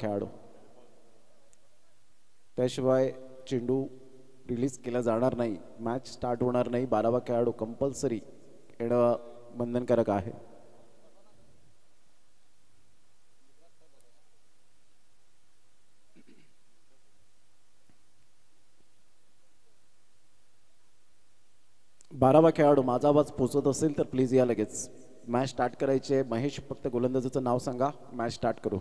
खेळाडू. त्याशिवाय चेंडू रिलीज केला जाणार नाही, मॅच स्टार्ट होणार नाही. 12वा खेळाडू कंपल्सरी येणं बंधनकारक आहे. बारावा खेळाडू माझा आवाज पोहोचत असेल तर प्लीज या लगेच. मॅच स्टार्ट करायचे. महेश फक्त गोलंदाजाचं नाव सांगा, मॅच स्टार्ट करू.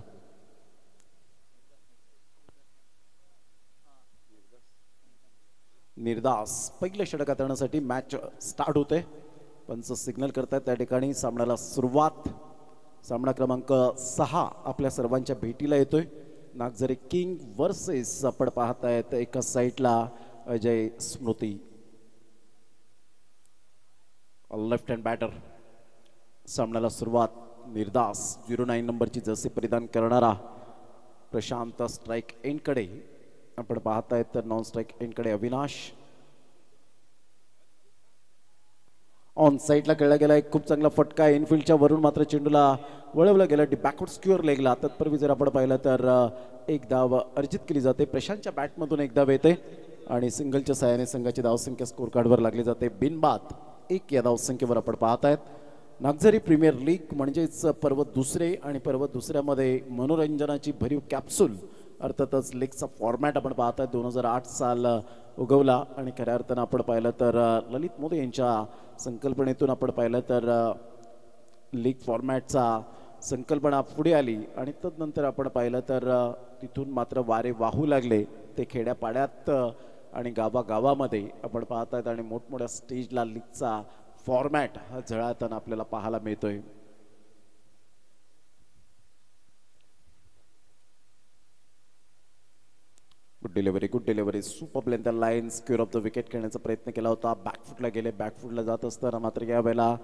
निर्दास पहिलं षटक हाताळण्यासाठी मॅच स्टार्ट होते. पंच सिग्नल करतात त्या ठिकाणी सामन्याला सुरुवात. सामना क्रमांक 6 आपल्या सर्वांच्या भेटीला येतोय. नागझरी किंग वर्सेस आपण पाहतायत एका साईडला अजय स्मृती लेफ्ट हँड बॅटर. सामन्याला सुरुवात. निर्दास 09 नंबरची जर्सी परिधान करणारा प्रशांत स्ट्राईक एंडकडे आपण पाहतायत. तर नॉन स्ट्राईक एंडकडे अविनाश. ऑन साईडला खेळला गेला एक खूप चांगला फटका. इनफिल्डच्या वरून मात्र चेंडूला वळवलं गेलं. बॅकवर्ड स्क्युअर लेगला. तत्पूर्वी जर आपण पाहिलं तर एक धाव अर्जित केली जाते. प्रशांतच्या बॅटमधून एक धाव येते आणि सिंगलच्या सहाय्याने संघाची धावसंख्या स्कोर कार्डवर लागली जाते. बिनबाद 1 या धावसंख्येवर आपण पाहतायत. नागझरी प्रीमियर लीग म्हणजेच पर्व दुसरे आणि पर्व दुसऱ्यामध्ये मनोरंजनाची भरीव कॅप्सूल अर्थातच लीगचा फॉर्मॅट आपण पाहताय. 2008 साल उगवला आणि खऱ्या अर्थानं आपण पाहिलं तर ललित मोदी यांच्या संकल्पनेतून आपण पाहिलं तर लीग फॉर्मॅटचा संकल्पना पुढे आली आणि तदनंतर आपण पाहिलं तर तिथून मात्र वारे वाहू लागले. ते खेड्यापाड्यात आणि गावागावामध्ये आपण पाहतायत आणि मोठमोठ्या स्टेजला लीगचा फॉर्मॅट हा झळाळताना आपल्याला पाहायला मिळतोय. Good delivery super length line square of the wicket खेळण्याचा प्रयत्न केला होता. बॅकफुटला गेले. बॅकफुटला जात असताना मात्र यावेळेला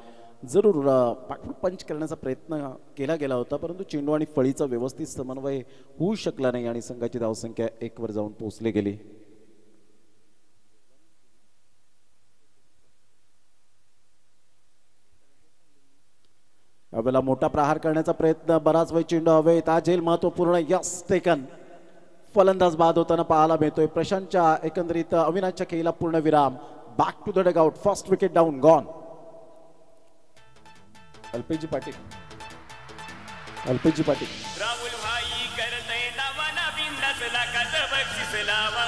जरूर बॅकफुट पंच करण्याचा प्रयत्न केला गेला होता, परंतु चेंडू आणि फळीचा व्यवस्थित समन्वय होऊ शकला नाही आणि संघाची धावसंख्या 1 वर जाऊन पोहोचली गेली. यावेळेला मोठा प्रहार करण्याचा प्रयत्न. बराच वेळ चेंडू हवेत. हा झेल महत्वपूर्ण. Yes taken. फलंदाज बाद होताना पाहायला मिळतोय. प्रशांतच्या एकंदरीत अविनाशच्या खेळीला पूर्ण विराम. Back to the dugout. First wicket down gone. अल्पेजी पाटील राहुल भाई करतय नवाना बिंदास लाखाचं बक्षीस लावा.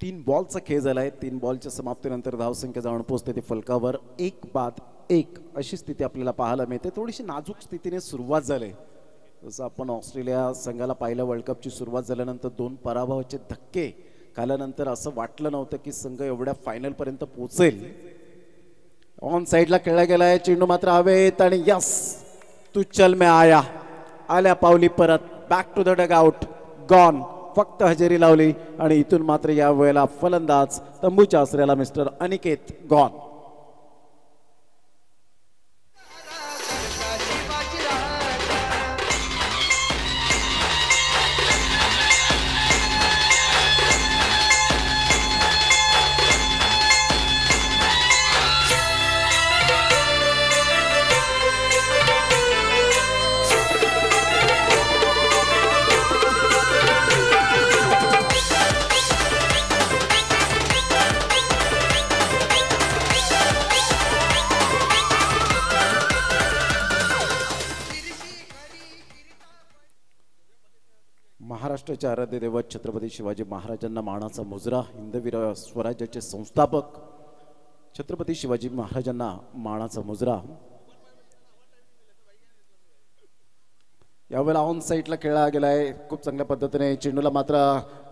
तीन बॉलचा खेळ झालाय. 3 बॉलच्या समाप्तीनंतर धावसंख्या जाऊन पोहोचते ती फलकावर. 1 बाद 1 अशी स्थिती आपल्याला पाहायला मिळते. थोडीशी नाजूक स्थितीने सुरुवात झाली. जसं आपण ऑस्ट्रेलिया संघाला पाहिलं वर्ल्ड कपची सुरुवात झाल्यानंतर 2 पराभवाचे धक्के खाल्यानंतर असं वाटलं नव्हतं की संघ एवढ्या फायनल पर्यंत पोहोचेल. ऑन साईडला खेळला गेलाय. चेंडू मात्र हवेत आणि यस तू चल में आया. आल्या पावली परत. Back to the dugout gone. फक्त हजेरी लावली आणि इथून मात्र या वेळेला फलंदाज तंबूच्या आसऱ्याला मिस्टर अनिकेत गॉन. महाराष्ट्राच्या आराध्य दैवत छत्रपती शिवाजी महाराजांना मानाचा मुजरा. हिंदवीर स्वराज्याचे संस्थापक छत्रपती शिवाजी महाराजांना मानाचा मुजरा. यावेळेला ऑन साईडला खेळला गेलाय. खूप चांगल्या पद्धतीने चेंडूला मात्र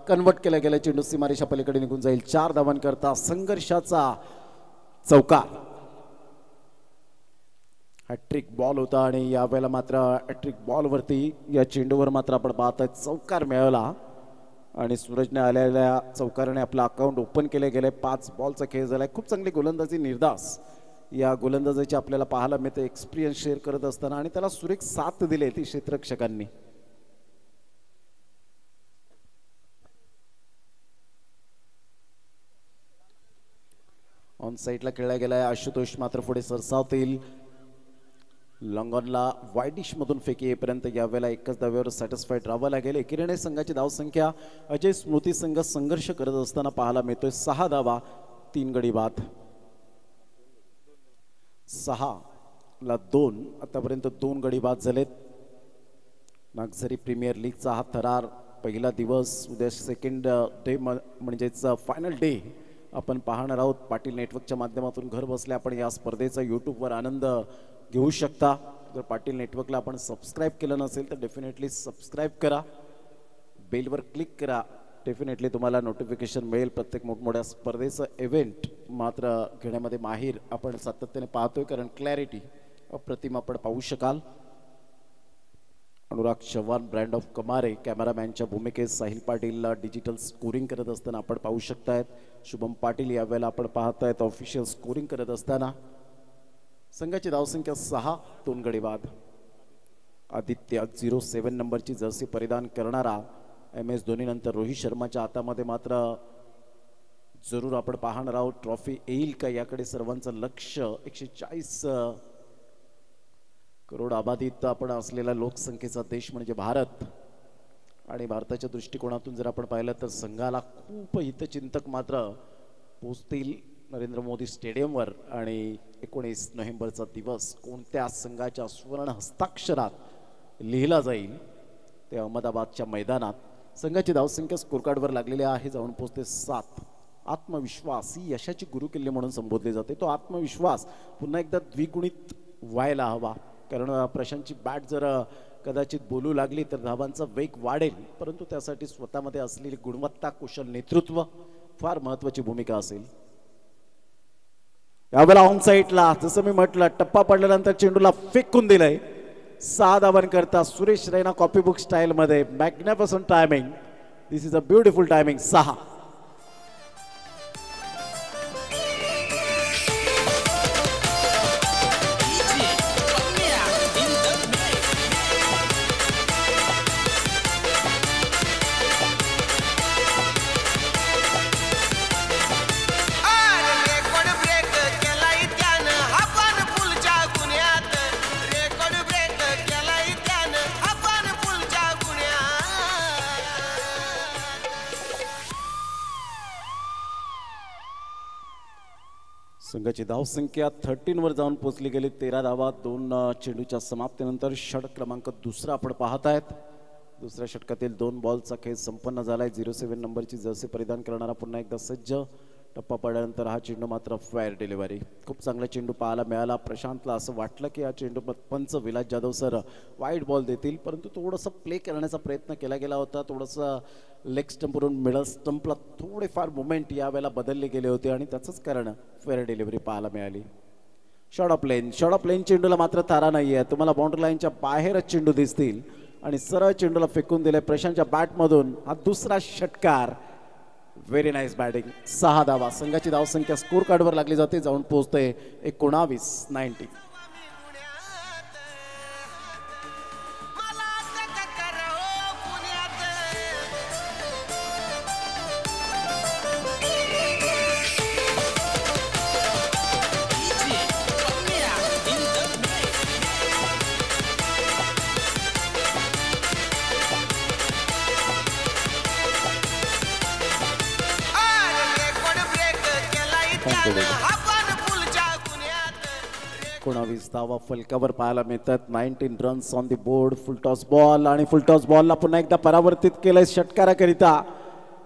कन्वर्ट केलं गेलं. चेंडू सीमारेषा पलीकडे निघून जाईल. 4 धावांकरता संघर्षाचा चौकार. हॅट्रिक बॉल होता आणि यावेळेला मात्र हॅट्रिक बॉलवरती या चेंडूवर मात्र आपण पाहतोय चौकार मिळवला आणि सूरजने आलेल्या चौकाराने आपलं अकाउंट ओपन केले गेले. 5 बॉलचा खेळ झालाय. खूप चांगली गोलंदाजी निर्दास या गोलंदाजाची आपल्याला पाहायला मिळते एक्सपिरियन्स शेअर करत असताना आणि त्याला सुरेख साथ दिले ती क्षेत्ररक्षकांनी. ऑन साईडला खेळला गेलाय आशुतोष मात्र पुढे सरसावतील. लॉंगॉनला वाईडिश मधून फेकी येईपर्यंत यावेळेला एकच धाव्यावर सॅटिस्फाईड राहावं लागेल. एकीने संघाची धावसंख्या अजय स्मृती संघ संघर्ष करत असताना पाहायला मिळतोय 6 धावा 3 गडी बाद. 6 ला 2 आतापर्यंत 2 गडी बाद झालेत. नागझरी प्रीमियर लीगचा हा थरार पहिला दिवस उद्या सेकंड डे म्हणजेच फायनल डे आपण पाहणार आहोत. पाटील नेटवर्कच्या माध्यमातून घर बसल्या आपण या स्पर्धेचा यूट्यूबवर आनंद घेऊ शकता. जर पाटील नेटवर्कला आपण सबस्क्राईब केलं नसेल तर डेफिनेटली सबस्क्राईब करा, बेलवर क्लिक करा. डेफिनेटली तुम्हाला नोटिफिकेशन मिळेल. प्रत्येक मोठमोठ्या स्पर्धेचं इव्हेंट मात्र घेण्यामध्ये माहीर आपण सातत्याने पाहतोय, कारण क्लॅरिटी अप्रतिम आपण पाहू शकाल. अनुराग चव्हाण ब्रँड ऑफ कमारे कॅमेरामॅनच्या भूमिकेत साहिल पाटीलला डिजिटल स्कोरिंग करत असताना आपण पाहू शकतायत. शुभम पाटील यावेळेला आपण पाहतायत ऑफिशियल स्कोरिंग करत असताना. संघाची धावसंख्या 6 2 गडी बाद. आदित्य 07 नंबरची जर्सी परिधान करणारा MS धोनी नंतर रोहित शर्माच्या हातामध्ये मात्र जरूर आपण पाहणार आहोत. ट्रॉफी येईल का याकडे सर्वांचं लक्ष. 140 करोड आबादीत आपण असलेला लोकसंख्येचा देश म्हणजे भारत आणि भारताच्या दृष्टिकोनातून जर आपण पाहिलं तर संघाला खूप हितचिंतक मात्र पोचतील नरेंद्र मोदी स्टेडियमवर. आणि 19 नोव्हेंबरचा दिवस कोणत्या संघाच्या स्वर्ण हस्ताक्षरात लिहिला जाईल ते अहमदाबादच्या मैदानात. संघाची धावसंख्या स्कोर कार्डवर लागलेली आहे, जाऊन पोहोचते 7. आत्मविश्वास ही यशाची गुरुकिल्ली म्हणून संबोधले जाते. तो आत्मविश्वास पुन्हा एकदा द्विगुणित व्हायला हवा, कारण प्रशांतची बॅट जर कदाचित बोलू लागली तर धावांचा वेग वाढेल, परंतु त्यासाठी स्वतःमध्ये असलेली गुणवत्ता कुशल नेतृत्व फार महत्वाची भूमिका असेल. यावेळेला ऑन साईडला जसं मी म्हटलं टप्पा पडल्यानंतर चेंडूला फेकून दिलंय. 6 धावन करता सुरेश रैना कॉपीबुक स्टाईल मध्ये. Magnificent timing. This is a beautiful timing. 6. संघाची धावसंख्या 13 वर जाऊन पोहोचली गेली. 13 धावा 2 चेंडूच्या समाप्तीनंतर षटक क्रमांक 2 आपण पाहत आहेत. दुसऱ्या षटकातील 2 बॉलचा खेळ संपन्न झालाय. 07 नंबरची जर्सी परिधान करणारा पुन्हा एकदा सज्ज. टप्पा पडल्यानंतर हा चेंडू मात्र फायर डिलिव्हरी. खूप चांगला चेंडू पाहायला मिळाला. प्रशांतला असं वाटलं की हा चेंडू पंच Vilas Jadhav sir wide ball देतील, परंतु थोडंसं प्ले करण्याचा प्रयत्न केला गेला होता. थोडंसं लेग स्टंपवरून मिडल स्टंपला थोडेफार मुवमेंट यावेळेला बदलले गेले होते आणि त्याचंच कारण फेअर डिलिव्हरी पाहायला मिळाली. शॉर्ट ऑफ लेन चेंडूला मात्र थारा नाही आहे. तुम्हाला बाउंड्री लाईनच्या बाहेरच चेंडू दिसतील आणि सरळ चेंडूला फेकून दिले प्रशांतच्या बॅटमधून. हा दुसरा षटकार. Very nice batting. 6 धावा. संघाची धावसंख्या स्कोर कार्डवर लागली जाते, जाऊन पोहोचते 19-90. धावा फलकावर पाहायला मिळतात. 19 runs on the board. Full toss ball आणि फुलटॉस बॉलला पुन्हा एकदा परावर्तित केलंय षटकाराकरिता.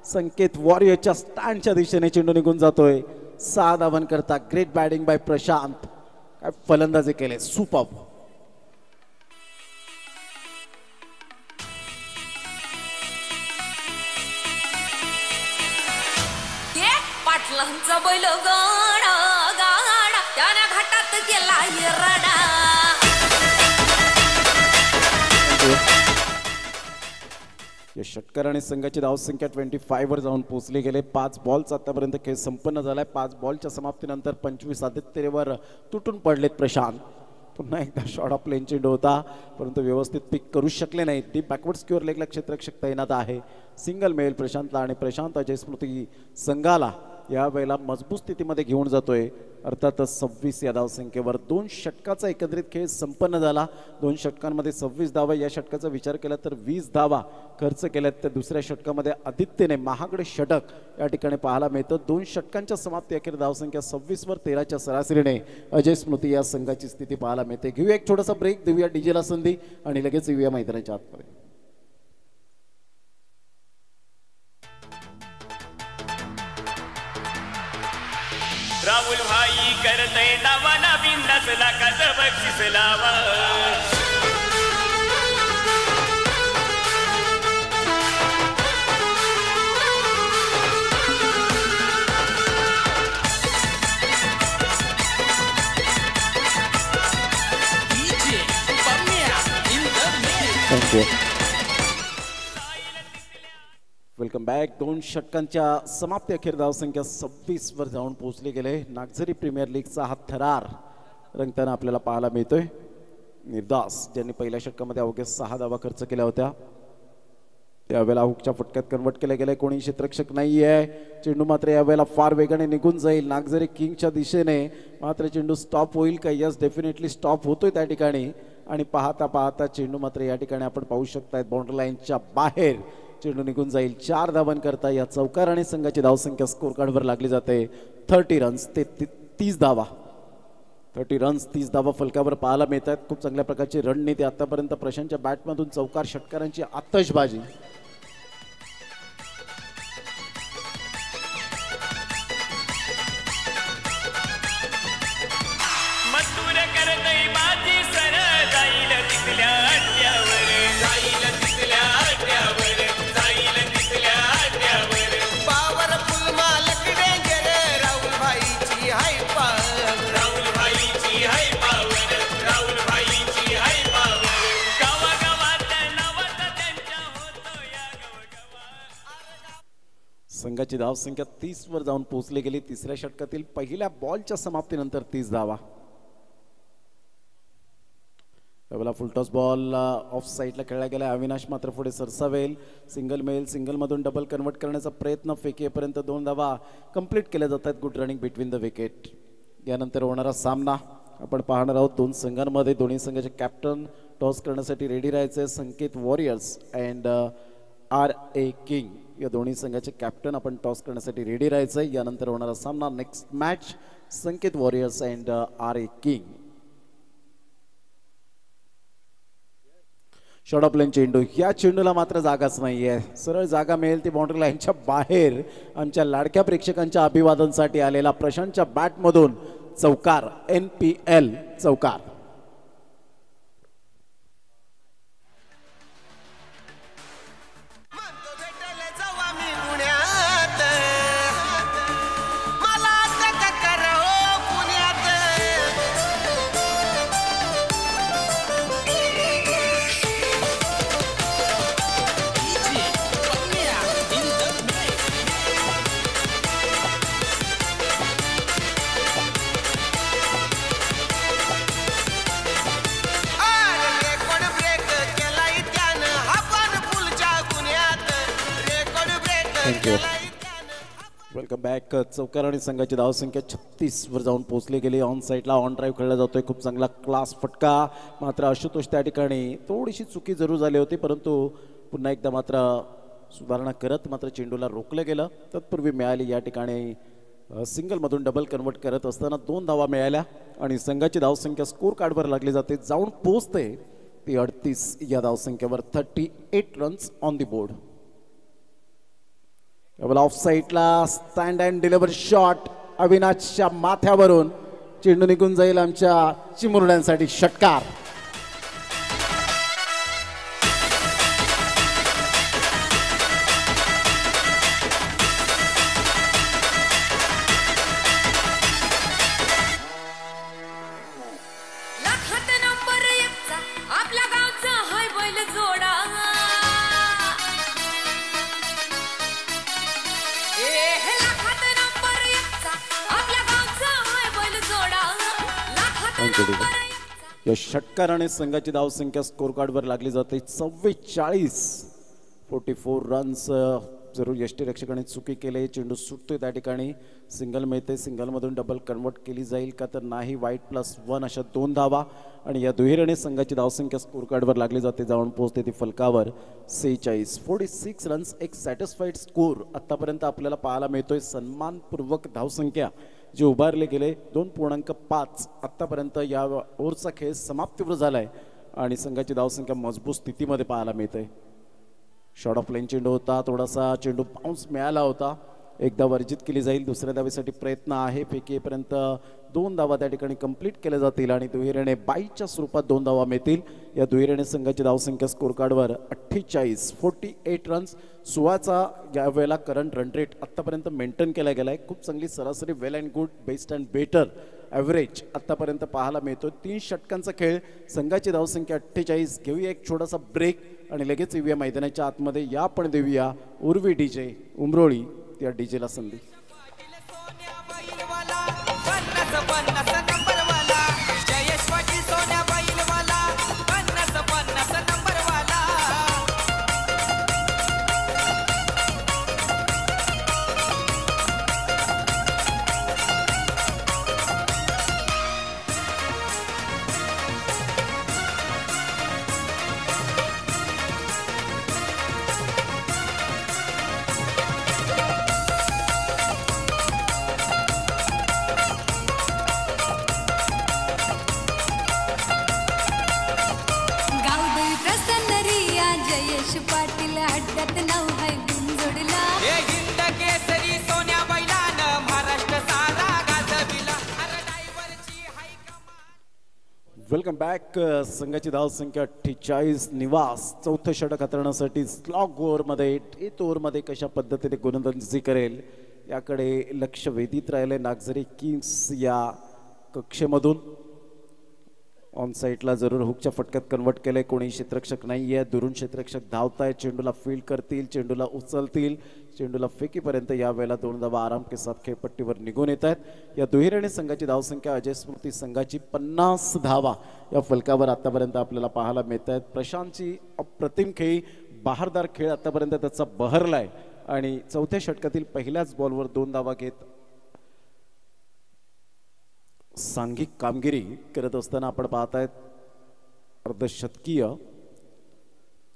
संकेत वॉरियरच्या स्टँडच्या दिशेने चेंडू निघून जातोय. 6 धावन करता. Great batting by Prashant. काय फलंदाजी केले, सुपर. पाटलांचा बैल गाडा गाडा त्याने घाटात गेला रडा. षटकार आणि संघाची धावसंख्या 25 वर जाऊन पोहोचली गेले. 5 बॉलचा आतापर्यंत खेळ संपन्न झालाय. 5 बॉलच्या समाप्तीनंतर 25 आदित्यवर तुटून पडलेत प्रशांत. पुन्हा एकदा शॉट ऑफ प्लेन चेंडू होता परंतु व्यवस्थित पिक करू शकले नाहीत. डीप बॅकवर्ड स्क्युअर लेगला क्षेत्ररक्षक तैनात आहे. सिंगल मिळेल प्रशांतला आणि प्रशांत अजय स्मृती संघाला यावेळेला मजबूत स्थितीमध्ये घेऊन जातोय. अर्थातच 26 या धावसंख्येवर 2 षटकाचा एकत्रित खेळ संपन्न झाला. 2 षटकांमध्ये 26 धावा. या षटकाचा विचार केला तर 20 धावा खर्च केल्यात. त्या दुसऱ्या षटकामध्ये आदित्यने महागडे षटक या ठिकाणी पाहायला मिळतं. 2 षटकांच्या समाप्ती अखेर धावसंख्या 26 वर 13च्या सरासरीने अजय स्मृती या संघाची स्थिती पाहायला मिळते. घेऊया एक छोटासा ब्रेक, देऊया डीजेला संधी आणि लगेच येऊया मैदानाच्या आतमध्ये. राहुल भाई करतय नवाना बिंदास लाखाचं बक्षीस लावा. Welcome back. 2 षटकांच्या समाप्ती अखेर धावसंख्या 26 वर जाऊन पोहोचले गेले. नागझरी प्रीमियर लीगचा हा थरार रंगताना आपल्याला पाहायला मिळतोय. निर्दास ज्यांनी पहिल्या षटकामध्ये अवघ्या 6 धावा खर्च केल्या होत्या त्यावेळेला हुकच्या फटक्यात कन्वर्ट केले गेले. कोणी क्षेत्ररक्षक नाही आहे. चेंडू मात्र यावेळेला फार वेगाने निघून जाईल नागझरी किंगच्या दिशेने. मात्र चेंडू स्टॉप होईल का? यस, डेफिनेटली स्टॉप होतोय त्या ठिकाणी. आणि पाहता पाहता चेंडू मात्र या ठिकाणी आपण पाहू शकताय बाउंड्री लाईनच्या बाहेर चेंडू निघून जाईल. 4 धावांकरता या चौकार आणि संघाची धावसंख्या स्कोर कार्डवर लागली जाते. 30 रन्स ते 30 धावा. 30 रन्स 30 धावा फलकावर पाहायला मिळतात. खूप चांगल्या प्रकारची रणनीती आतापर्यंत प्रशांतच्या बॅटमधून. चौकार षटकारांची आतषबाजी. मस्तूर करतय बाजी सर जाईल तिथल्या अड्ड्यावर. जाईल तिथल्या अड्ड्यावर. जाईल तिथल्या अड्ड्यावर. पावरफुल मालक डेंजर राहुल भाईची हाय पावर. राहुल भाईची हाय पावर. राहुल भाईची हाय पावर. गावागावात नावात त्यांच्या होतो या गावागावात. संघाची धावसंख्या 30 वर जाऊन पोहोचली गेली. तिसऱ्या षटकातील पहिल्या बॉलच्या समाप्तीनंतर 30 धावा. त्यावेळेला फुलटॉस बॉल ऑफ साईडला खेळला गेला. अविनाश मात्र पुढे सरसावेल. सिंगल मिळेल. सिंगलमधून डबल कन्वर्ट करण्याचा प्रयत्न. फेकीपर्यंत 2 धावा कंप्लीट केल्या जातात. Good running between the wicket. यानंतर होणारा सामना आपण पाहणार आहोत. 2 संघांमध्ये. दोन्ही संघाचे कॅप्टन टॉस करण्यासाठी रेडी राहायचे. संकेत वॉरियर्स अँड RA किंग या दोन्ही संघाचे कॅप्टन आपण टॉस करण्यासाठी रेडी राहायचंय. यानंतर होणारा सामना next match Sanket warriors and RA king. Shot off plain चेंडू. या चेंडूला मात्र जागाच नाहीये. सरळ जागा मिळेल ती बाउंड्री लाईनच्या बाहेर. आमच्या लाडक्या प्रेक्षकांच्या अभिवादनासाठी आलेला प्रशांतच्या बॅटमधून चौकार. NPL चौकार. म्हणतो भेटायला जाऊ आम्ही पुण्यात. मला आता करा हो पुण्यात. रेकॉर्ड ब्रेक केलाय त्यानं आपण पुलच्या गुन्ह्यात. रेकॉर्ड ब्रेक केलाय त्यानं. Welcome back. चौकार आणि संघाची धावसंख्या 36 वर जाऊन पोहोचली गेली. ऑन साईडला ऑन ड्राईव्ह खेळला जातोय. खूप चांगला क्लास फटका. मात्र आशुतोष त्या ठिकाणी थोडीशी चुकी जरूर झाली होती परंतु पुन्हा एकदा मात्र सुधारणा करत मात्र चेंडूला रोखलं गेलं. तत्पूर्वी मिळाली या ठिकाणी सिंगलमधून डबल कन्वर्ट करत असताना 2 धावा मिळाल्या आणि संघाची धावसंख्या स्कोर कार्डवर लागली जाते. जाऊन पोहोचते ती 38 या धावसंख्येवर. 38 runs on the board. Of साईडला स्टँड अँड डिलिव्हर शॉट. अविनाशच्या माथ्यावरून चेंडू निघून जाईल आमच्या चिमुरड्यांसाठी. षटकार. लाखात नंबर 1चा आपल्या गावचा हाय बैल जोडा. या षटकाराने संघाची धावसंख्या स्कोर कार्डवर लागली जाते 44 रन्स. जरूर यष्टीरक्षकाने चुकी केले, चेंडू सुटतोय त्या ठिकाणी सिंगल मिळते, सिंगलमधून डबल कन्वर्ट केली जाईल का तर नाही. वाईट+1 अशा 2 धावा आणि या दुहेरीने संघाची धावसंख्या स्कोर कार्डवर लागली जाते, जाऊन पोहोचते ती फलकावर 46 रन्स. एक सॅटिस्फाईड स्कोर आतापर्यंत आपल्याला पाहायला मिळतोय. सन्मानपूर्वक धावसंख्या जे उभारले गेले 2.5 आतापर्यंत या ओव्हरचा खेळ समाप्तीवर झालाय आणि संघाची धावसंख्या मजबूत स्थितीमध्ये पाहायला मिळते. शॉर्ट ऑफ लाईन चेंडू होता, थोडासा चेंडू बाउन्स मिळाला होता. एकदा वर्जित केली जाईल, दुसऱ्या धावेसाठी प्रयत्न आहे. फेकीपर्यंत 2 धावा त्या ठिकाणी कंप्लीट केल्या जातील आणि दुहेरीने बाईच्या स्वरूपात 2 धावा मिळतील. या दुहेरीने संघाची धावसंख्या स्कोर कार्डवर 48 रन्स. 16चा या वेळेला करंट रन रेट आत्तापर्यंत मेंटेन केला गेला आहे. खूप चांगली सरासरी, well and good, best and better average आत्तापर्यंत पाहायला मिळतो. 3 षटकांचा खेळ, संघाची धावसंख्या 48. घेऊया एक छोटासा ब्रेक आणि लगेच येऊया मैदानाच्या आतमध्ये. या पण देऊया उर्वी डीजे उमरोळी त्या डीजेला संधी. Welcome back. संघाची धावसंख्या 48. निवास चौथं षटक हाताळण्यासाठी स्लॉग ओव्हरमध्ये, डेथ ओव्हरमध्ये कशा पद्धतीने गोलंदाजी करेल याकडे लक्ष वेधित राहिले नागझरी किंग्स या कक्षेमधून. ऑन साईडला जरूर हुकच्या फटक्यात कन्वर्ट केलंय, कोणी क्षेत्ररक्षक नाही आहे. दुरून क्षेत्ररक्षक धावतायत, चेंडूला फील्ड करतील, चेंडूला उचलतील, चेंडूला फेकीपर्यंत या वेळेला 2 धावा आराम के साथ खेळपट्टीवर निघून येत आहेत. या दुहेरीने संघाची धावसंख्या अजय स्मृती संघाची 50 धावा या फलकावर आतापर्यंत आपल्याला पाहायला मिळत आहेत. प्रशांतची अप्रतिम खेळी, बहारदार खेळ आतापर्यंत त्याचा बहरलाय आणि चौथ्या षटकातील पहिल्याच बॉलवर 2 धावा घेत सांघिक कामगिरी करत असताना आपण पाहतायत. अर्धशतकीय,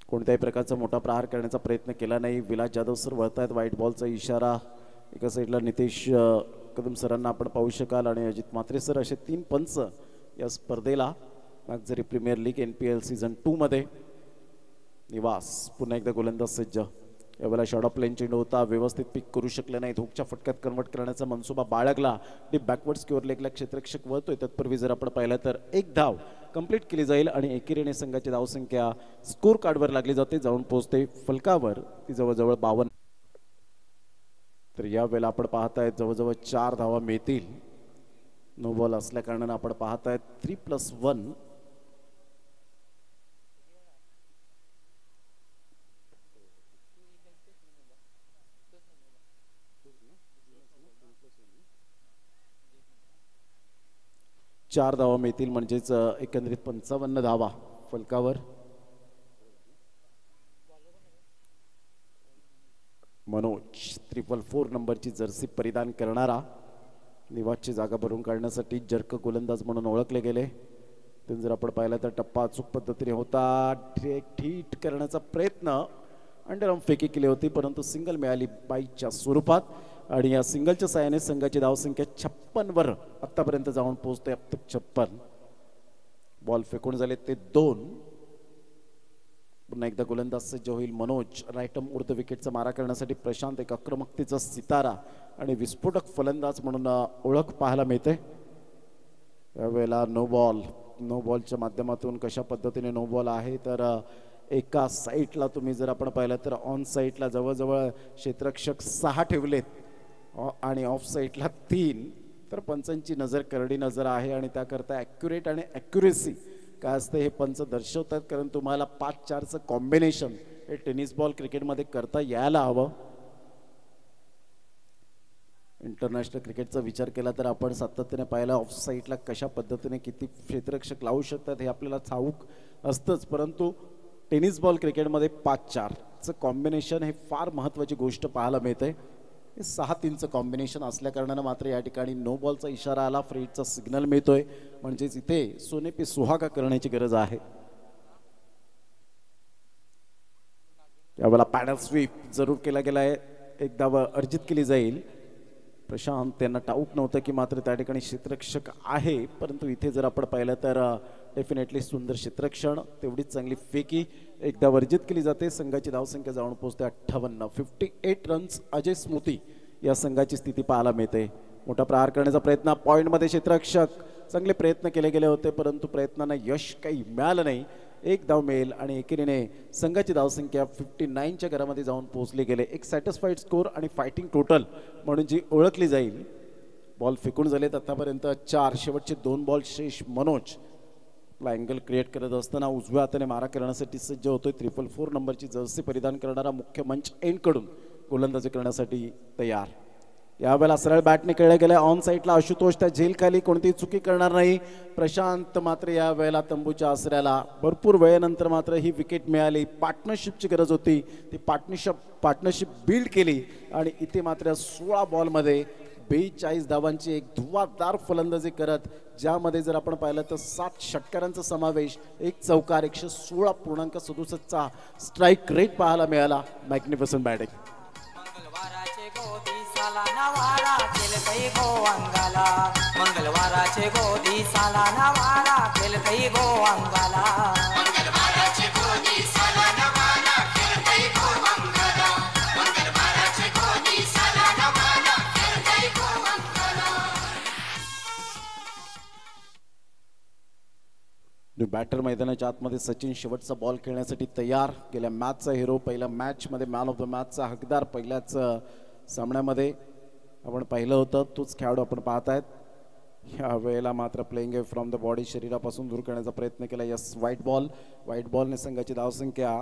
कोणत्याही प्रकारचा मोठा प्रहार करण्याचा प्रयत्न केला नाही. विलास जाधव सर वळतायत, व्हाईट बॉलचा इशारा. एका साईडला नितेश कदम सरांना आपण पाहू शकाल आणि अजित म्हात्रे सर, असे 3 पंच या स्पर्धेला. Nagzari premier league NPL season 2 मध्ये. निवास पुन्हा एकदा गोलंदाज सज्ज. यावेळेला शॉर्ट ऑफ लाईन चेंडू होता, व्यवस्थित पिक करू शकले नाही. हुकच्या फटक्यात कन्वर्ट करण्याचा मनसुबा बाळगला. डीप बॅकवर्ड स्क्युअर लेगला क्षेत्ररक्षक वळतोय. तत्पूर्वी जर आपण पाहिलं तर 1 धाव कंप्लीट केली जाईल आणि एकेरीने संघाची धावसंख्या स्कोर कार्डवर लागली जाते, जाऊन पोहोचते फलकावर ती जवळजवळ 52. तर यावेळेला आपण पाहतायत जवळजवळ 4 धावा मिळतील. नो बॉल असल्या कारणाने आपण पाहतायत 3+1. चार धावा मिळतील म्हणजेच एकंदरीत 55 धावा फलकावर. मनोज 444 नंबरची जर्सी परिधान करणारा, निवासची जागा भरून काढण्यासाठी जर्क गोलंदाज म्हणून ओळखले गेले. त्यांनी जर आपण पाहिलं तर टप्पा अचूक पद्धतीने होता. ठीट करण्याचा प्रयत्न, अंडरआर्म फेकी केली होती परंतु सिंगल मिळाली बाईच्या स्वरूपात आणि या सिंगलच्या साहाय्याने संघाची धावसंख्या 56 वर आतापर्यंत जाऊन पोहोचते. अब तक 56 बॉल फेकून झाले ते 2. पुन्हा एकदा गोलंदाज सज्ज होईल मनोज. राईटम उर्ध विकेटचा मारा करण्यासाठी प्रशांत एक आक्रमकतेचा सितारा आणि विस्फोटक फलंदाज म्हणून ओळख पाहायला मिळते. यावेळेला नो बॉलच्या माध्यमातून कशा पद्धतीने नो बॉल आहे तर एका साईडला तुम्ही जर आपण पाहिलं तर ऑन साईडला जवळजवळ क्षेत्ररक्षक 6 ठेवलेत आणि ऑफ साईडला 3. तर पंचांची नजर करडी नजर आहे आणि त्याकरता ॲक्युरेट आणि ॲक्युरेसी काय असते हे पंच दर्शवतात. कारण तुम्हाला 5-4चं कॉम्बिनेशन हे टेनिस बॉल क्रिकेटमध्ये करता यायला हवं. इंटरनॅशनल क्रिकेटचा विचार केला तर आपण सातत्याने पाहिलं ऑफ साईडला कशा पद्धतीने किती क्षेत्ररक्षक लावू शकतात हे आपल्याला ठाऊक असतंच, परंतु टेनिस बॉल क्रिकेटमध्ये 5-4चं कॉम्बिनेशन हे फार महत्त्वाची गोष्ट पाहायला मिळते. हे 6-3चं कॉम्बिनेशन असल्या कारणानं मात्र या ठिकाणी नो बॉलचा इशारा आला, फ्रीडचा सिग्नल मिळतोय, म्हणजेच इथे सोने पे सुहागा करण्याची गरज आहे. यावेळेला पॅडल स्वीप जरूर केला गेला आहे, एक धाव अर्जित केली जाईल. प्रशांत त्यांना ठाऊक नव्हतं की मात्र त्या ठिकाणी क्षेत्ररक्षक आहे, परंतु इथे जर आपण पाहिलं तर डेफिनेटली सुंदर क्षेत्ररक्षण, तेवढीच चांगली फेकी, एकदा वर्जित केली जाते. संघाची धावसंख्या जाऊन पोहोचते 58. 58 रन्स अजय स्मृती या संघाची स्थिती पाहायला मिळते. मोठा प्रहार करण्याचा प्रयत्न, पॉईंटमध्ये क्षेत्ररक्षक चांगले प्रयत्न केले गेले होते, परंतु प्रयत्नांना यश काही मिळालं नाही. एक धाव मिळेल आणि एकेरीने संघाची धावसंख्या 59च्या घरामध्ये जाऊन पोहोचले गेले. एक सॅटिस्फाईड स्कोर आणि फायटिंग टोटल म्हणून जी ओळखली जाईल. बॉल फेकून झालेत आतापर्यंत 4, शेवटचे 2 बॉल शेष. मनोज आपला अँगल क्रिएट करत असताना उजव्या हाताने मारा करण्यासाठी सज्ज होतोय. 444 नंबरची जर्सी परिधान करणारा मुख्य मंच एंडकडून गोलंदाजी करण्यासाठी तयार. यावेळेला सरळ बॅटने खेळले गेले. ऑन साईडला आशुतोष त्या झेलखाली कोणतीही चुकी करणार नाही. प्रशांत मात्र या वेळेला तंबूच्या आसऱ्याला भरपूर वेळेनंतर मात्र ही विकेट मिळाली. पार्टनरशिपची गरज होती, ती पार्टनरशिप बिल्ड केली आणि इथे मात्र 16 बॉलमध्ये 42 धावांची एक धुवाधार फलंदाजी करत, ज्यामध्ये जर आपण पाहिलं तर 7 षटकारांचा समावेश, एक चौकार, 116.67चा स्ट्राईक रेट पाहायला मिळाला. Magnificent batting. नवारा खेळतई गो अंगाला, मंगळवाराचे गोदी साला नवारा खेळतई गो अंगाला, मंगळवाराचे गोदी साला नवारा खेळतई गो अंगाला, मंगळवाराचे गोदी साला नवारा खेळतई गो अंगाला. बॅटर मैदानाच्या आतमध्ये सचिन शेवटचा बॉल खेळण्यासाठी तयार. गेल्या मॅचचा हिरो, पहिल्या मॅचमध्ये मॅन ऑफ द मॅचचा हकदार, पहिल्याच सामन्यामध्ये आपण पाहिलं होतं, तोच खेळाडू आपण पाहत आहेत. ह्या वेळेला मात्र playing away from the body, शरीरापासून दूर करण्याचा प्रयत्न केला. यस, व्हाईट बॉलने संघाची धावसंख्या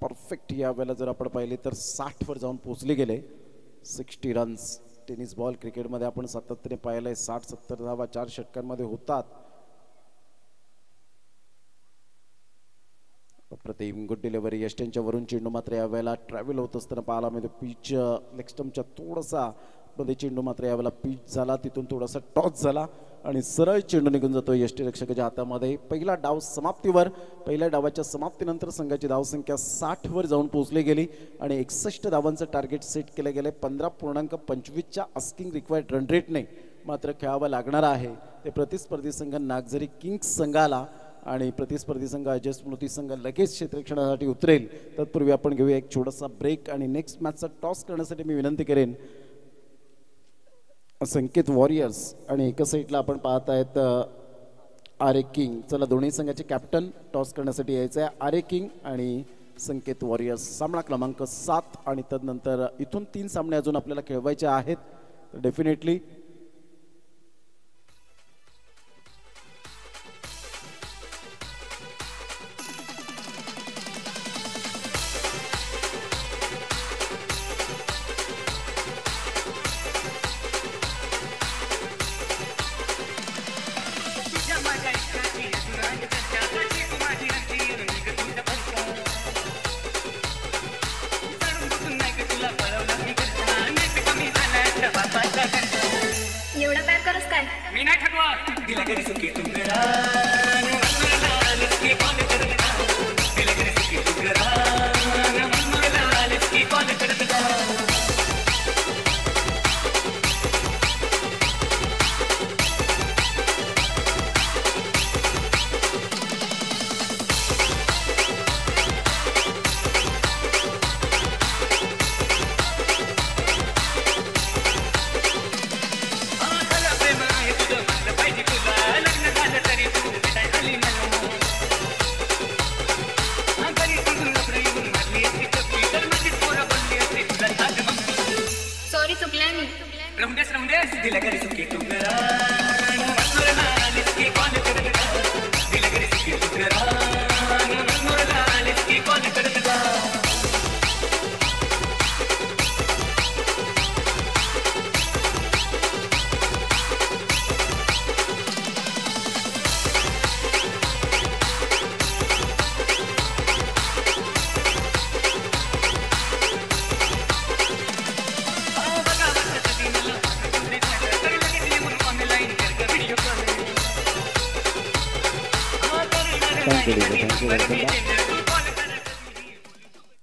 परफेक्ट या वेळेला जर आपण पाहिली तर 60वर जाऊन पोहोचले गेले. 60 रन्स. टेनिस बॉल क्रिकेटमध्ये आपण सातत्याने पाहिलंय 60-70 धावा 4 षटकांमध्ये होतात. प्रतिम गुड डिलिव्हरी. यष्टेंच्या वरून चेंडू मात्र या वेळेला ट्रॅव्हल होत असताना पाहायला मिळतो. पिच लेगस्टम्पच्या थोडासा मध्ये चेंडू मात्र यावेळेला पिच झाला, तिथून थोडासा टॉस झाला आणि सरळ चेंडू निघून जातो यष्टीरक्षकाच्या हातामध्ये. पहिला डाव समाप्तीवर, पहिल्या डावाच्या समाप्तीनंतर संघाची धावसंख्या 60वर जाऊन पोहोचली गेली आणि 61 धावांचं टार्गेट सेट केलं गेलं. 15.25च्या आस्किंग रिक्वायर्ड रन रेटने मात्र खेळावं लागणार आहे. ते प्रतिस्पर्धी संघ नागझरी किंग्स संघाला आणि प्रतिस्पर्धी संघ अजय स्मृती संघ लगेच क्षेत्ररक्षणासाठी उतरेल. तत्पूर्वी आपण घेऊया एक छोटासा ब्रेक आणि नेक्स्ट मॅचचा टॉस करण्यासाठी मी विनंती करेन संकेत वॉरियर्स आणि एका साईडला आपण पाहत आहेत आरे किंग. चला, दोन्ही संघाचे कॅप्टन टॉस करण्यासाठी यायचं आहे. आरे किंग आणि संकेत वॉरियर्स. सामना क्रमांक 7 आणि तदनंतर इथून 3 सामने अजून आपल्याला खेळवायचे आहेत. तर डेफिनेटली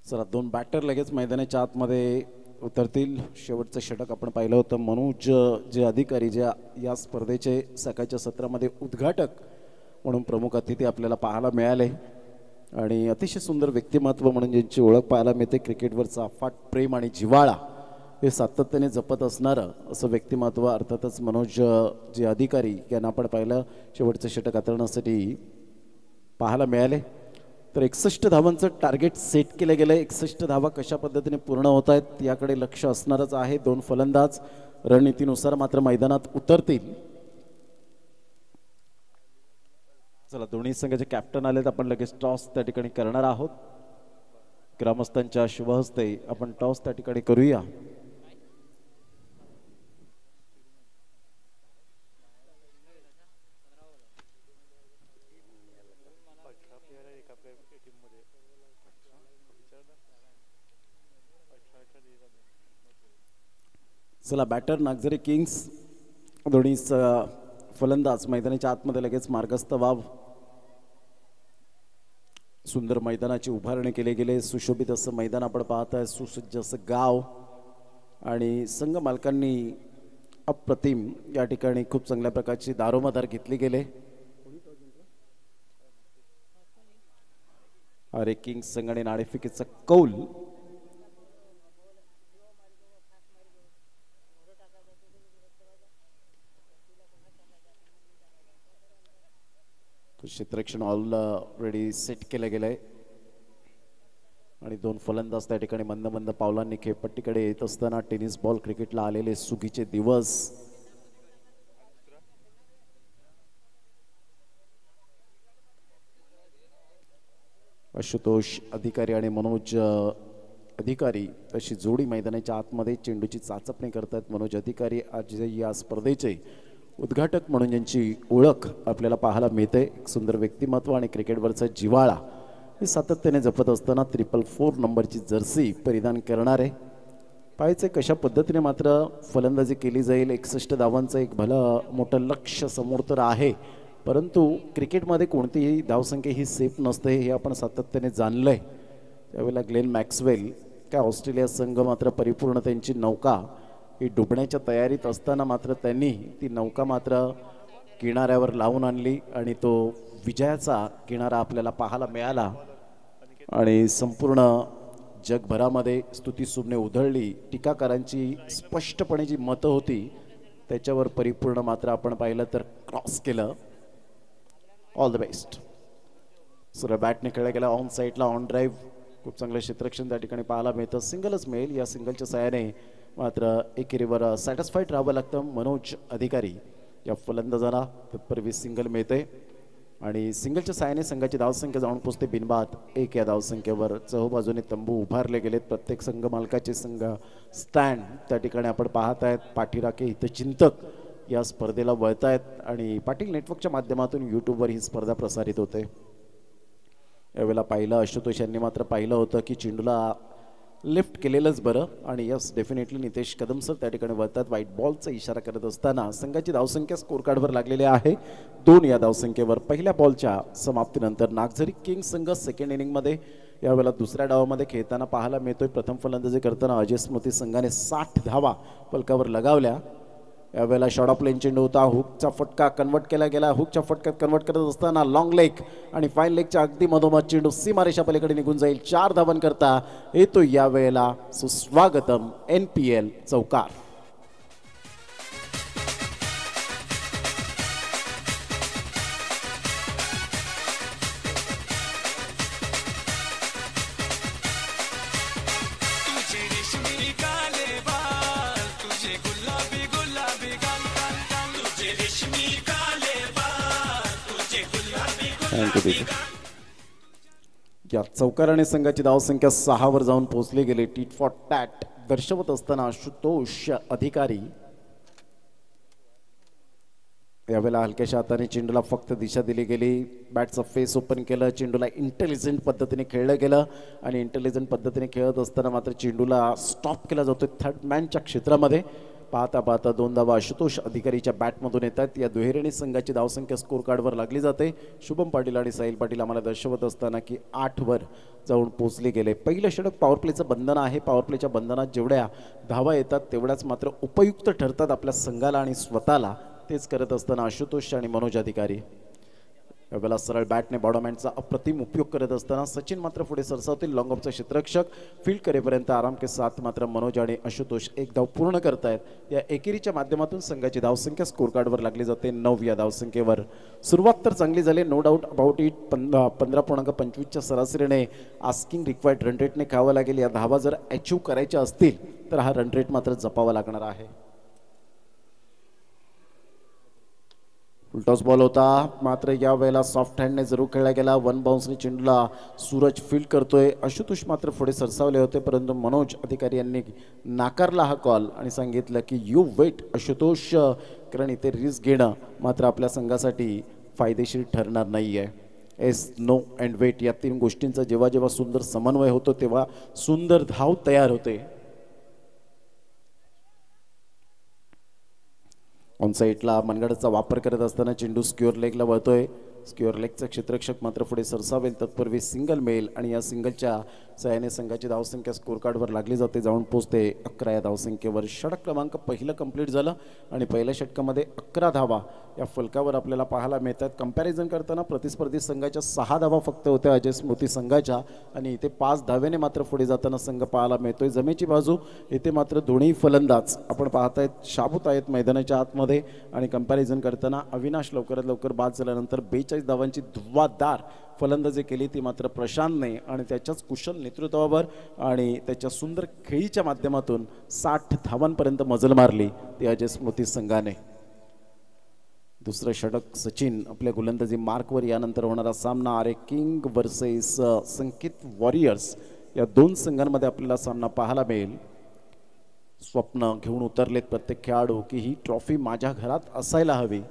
चला 2 बॅटर लगेच मैदानाच्या आतमध्ये उतरतील. शेवटचं षटक आपण पाहिलं होतं. मनोज जे अधिकारी ज्या या स्पर्धेचे सकाळच्या सत्रामध्ये उद्घाटक म्हणून प्रमुख अतिथी आपल्याला पाहायला मिळाले आणि अतिशय सुंदर व्यक्तिमत्व म्हणून ज्यांची ओळख पाहायला मिळते. क्रिकेटवरचा अफाट प्रेम आणि जिव्हाळा हे सातत्याने जपत असणारं असं व्यक्तिमत्व अर्थातच मनोज जे अधिकारी यांना आपण पाहिलं शेवटचं षटक हाताळण्यासाठी पाहायला मिळाले. तर 61 धावांचं टार्गेट सेट केलं गेलं. 61 धावा कशा पद्धतीने पूर्ण होत आहेत याकडे लक्ष असणारच आहे. 2 फलंदाज रणनीतीनुसार मात्र मैदानात उतरतील. चला दोन्ही संघाचे कॅप्टन आलेत. आपण लगेच टॉस त्या ठिकाणी करणार आहोत. ग्रामस्थांच्या शुभ हस्ते आपण टॉस त्या ठिकाणी करूया. चला बॅटर नागझरी किंग्स दोन्ही फलंदाज मैदानाच्या आतमध्ये लगेच मार्गस्थ व्हाव. सुंदर मैदानाची उभारणी केली गेले. सुशोभित असं मैदान आपण पाहत आहे. सुसज्ज असं गाव आणि संघ मालकांनी अप्रतिम या ठिकाणी खूप चांगल्या प्रकारची दारोमदार घेतली गेले. अरे किंग्स संघाने नाणेफेकीचा कौल क्षेत्ररक्षण ऑलरेडी सेट केलं गेलंय आणि 2 फलंदाज त्या ठिकाणी मंद मंद पावलांनी खेळपट्टीकडे येत असताना टेनिस बॉल क्रिकेटला आलेले सुगीचे दिवस. आशुतोष अधिकारी आणि मनोज अधिकारी अशी जोडी मैदानाच्या आतमध्ये चेंडूची चाचपणी करतात. मनोज अधिकारी आज या स्पर्धेचे उद्घाटक म्हणून ज्यांची ओळख आपल्याला पाहायला मिळते. एक सुंदर व्यक्तिमत्व आणि क्रिकेटवरचा जिव्हाळा हे सातत्याने जपत असताना 444 नंबरची जर्सी परिधान करणारे. पाहायचे कशा पद्धतीने मात्र फलंदाजी केली जाईल. 61 धावांचं एक भलं मोठं लक्ष समोर तर आहे परंतु क्रिकेटमध्ये कोणतीही धावसंख्या ही सेफ नसते हे आपण सातत्याने जाणलंय. त्यावेळेला ग्लेन मॅक्सवेल काय ऑस्ट्रेलिया संघ मात्र परिपूर्ण त्यांची नौका ही डुबण्याच्या तयारीत असताना मात्र त्यांनी ती नौका मात्र किनाऱ्यावर लावून आणली आणि तो विजयाचा किनारा आपल्याला पाहायला मिळाला आणि संपूर्ण जगभरामध्ये स्तुतीसुमने उधळली. टीकाकारांची स्पष्टपणे जी मतं होती त्याच्यावर परिपूर्ण मात्र आपण पाहिलं तर क्रॉस केलं. All the best. सुरू बॅटने खेळला गेला ऑन साईडला ऑन ड्राईव्ह. खूप चांगलं क्षेत्ररक्षण त्या ठिकाणी पाहायला मिळतं. सिंगलच मिळेल. या सिंगलच्या सहाय्याने मात्र एकेरीवर सॅटिस्फाईड राहावं लागतं मनोज अधिकारी या फलंदाजांना. तत्पूर्वी सिंगल मिळते आणि सिंगलच्या सहाय्याने संघाची धावसंख्या जाऊन पोचते बिनबाद 1 या धावसंख्येवर. चहूबाजूने तंबू उभारले गेलेत. प्रत्येक संघ मालकाचे संघ स्टँड त्या ठिकाणी आपण पाहत आहेत. पाठीराखे हितचिंतक या स्पर्धेला वळत आहेत आणि पाटील नेटवर्कच्या माध्यमातून यूट्यूबवर ही स्पर्धा प्रसारित होते. यावेळेला पाहिलं आशुतोष यांनी मात्र पाहिलं होतं की चेंडूला लिफ्ट केलेलंच बरं आणि yes definitely Nitesh Kadam sir त्या ठिकाणी वळतात. व्हाईट बॉलचा इशारा करत असताना संघाची धावसंख्या स्कोर कार्डवर लागलेली आहे 2 या धावसंख्येवर. पहिल्या बॉलच्या समाप्तीनंतर नागझरी किंग्स संघ सेकंड इनिंगमध्ये यावेळेला दुसऱ्या डावामध्ये खेळताना पाहायला मिळतोय. प्रथम फलंदाजी करताना अजय स्मृती संघाने 60 धावा फलकावर लगावल्या. यावेळेला शॉर्ट ऑफ लेन चेंडू होता. हुकचा फटका कन्वर्ट केला गेला. हुकच्या फटक्यात कन्वर्ट करत असताना लॉंग लेग आणि फाईन लेगच्या अगदी मधोमध चेंडू सीमारेषा पलीकडे निघून जाईल. 4 धावांकरता येतो यावेळेला सुस्वागतम NPL चौकार. या चौकाराने संघाची धावसंख्या 6 वर जाऊन पोहोचली गेली. टीट फॉर टॅट दर्शवत असताना आशुतोष अधिकारी यावेळेला हलक्याशा हाताने चेंडूला फक्त दिशा दिली गेली. बॅटचा फेस ओपन केलं. चेंडूला इंटेलिजंट पद्धतीने खेळलं गेलं आणि इंटेलिजंट पद्धतीने खेळत असताना मात्र चेंडूला स्टॉप केला जातो थर्ड मॅनच्या क्षेत्रामध्ये पाहता पाहता 2 धावा आशुतोष अधिकारीच्या बॅटमधून येतात. या दुहेरीने संघाची धावसंख्या स्कोर कार्डवर लागली जाते. शुभम पाटील आणि साहिल पाटील आम्हाला दर्शवत असताना की 8 वर जाऊन पोहोचले गेले. पहिलं षटक पॉवर प्लेचं बंधन आहे. पॉवर प्लेच्या बंधनात जेवढ्या धावा येतात तेवढ्याच मात्र उपयुक्त ठरतात आपल्या संघाला आणि स्वतःला. तेच करत असताना आशुतोष आणि मनोज अधिकारी यावेळेला सरळ बॅटने बॉडमॅनचा अप्रतिम उपयोग करत असताना सचिन मात्र पुढे सरसावतील. लॉंग ऑफचा क्षेत्ररक्षक फील्ड करेपर्यंत आराम के साथ मात्र मनोज आणि आशुतोष एक धाव पूर्ण करतायत. या एकेरीच्या माध्यमातून संघाची धावसंख्या स्कोर कार्डवर लागली जाते 9 या धावसंख्येवर. सुरुवात तर चांगली झाली, नो डाऊट अबाउट इट. 15.25च्या सरासरीने आस्किंग रिक्वायर्ड रन रेटने खावं लागेल. या धावा जर अचीव करायच्या असतील तर हा रन रेट मात्र जपावा लागणार आहे. फुलटॉस बॉल होता मात्र या वेळेला सॉफ्ट हँडने जरूर खेळला गेला. 1 बाउन्सने चेंडूला सूरज फील्ड करतोय. आशुतोष मात्र पुढे सरसावले होते परंतु मनोज अधिकारी यांनी नाकारला हा कॉल आणि सांगितलं की यू वेट आशुतोष, कारण इथे रिस्क घेणं मात्र आपल्या संघासाठी फायदेशीर ठरणार नाही आहे. एस, नो अँड वेट या 3 गोष्टींचा जेव्हा जेव्हा सुंदर समन्वय होतो तेव्हा सुंदर धाव तयार होते. ऑन साईडला मनगडाचा वापर करत असताना चेंडू स्क्युअर लेगला वळतोय. स्क्युअर लेगचा क्षेत्ररक्षक मात्र पुढे सरसावेल तत्पूर्वी सिंगल मेल आणि या सिंगलच्या सहाय्याने संघाची धावसंख्या स्कोर कार्डवर लागली जाते. जाऊन पोचते 11 या धावसंख्येवर. षटक क्रमांक पहिलं कंप्लीट झालं आणि पहिल्या षटकामध्ये 11 धावा या फलकावर आपल्याला पाहायला मिळतात. कंपॅरिझन करताना प्रतिस्पर्धी संघाच्या 6 धावा फक्त होत्या अजय स्मृती संघाच्या आणि इथे 5 धावेने मात्र पुढे जाताना संघ पाहायला मिळतोय. जमेची बाजू इथे मात्र दोन्ही फलंदाज आपण पाहतायत शाबूत आहेत मैदानाच्या आतमध्ये आणि कंपॅरिझन करताना अविनाश लवकरात लवकर बाद झाल्यानंतर 42 धावांची धुव्वाधार फलंदाजी केली ती मात्र प्रशांतने आणि त्याच्याच कुशल नेतृत्वावर आणि त्याच्या सुंदर खेळीच्या माध्यमातून 60 धावांपर्यंत मजल मारली ती अजय स्मृती संघाने. दुसरं षटक सचिन आपल्या गोलंदाजी मार्कवर. यानंतर होणारा सामना आरे किंग वर्सेस संकेत वॉरियर्स या 2 संघांमध्ये आपल्याला सामना पाहायला मिळेल. स्वप्न घेऊन उतरलेत प्रत्येक खेळाडू की ही ट्रॉफी माझ्या घरात असायला हवी,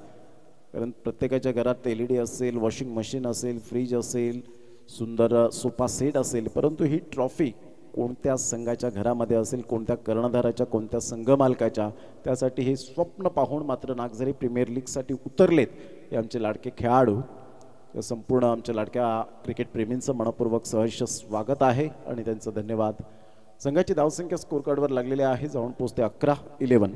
कारण प्रत्येकाच्या घरात LED असेल, वॉशिंग मशीन असेल, फ्रीज असेल, सुंदर सोफा सेट असेल, परंतु ही ट्रॉफी कोणत्या संघाच्या घरामध्ये असेल, कोणत्या कर्णधाराच्या, कोणत्या संघ मालकाच्या, त्यासाठी हे स्वप्न पाहून मात्र नागझरी प्रीमियर लीगसाठी उतरलेत हे आमचे लाडके खेळाडू. संपूर्ण आमच्या लाडक्या क्रिकेट प्रेमींचं मनपूर्वक सहर्ष स्वागत आहे आणि त्यांचं धन्यवाद. संघाची धावसंख्या स्कोर कार्डवर लागलेली आहे. जाऊन पोचते 11-11.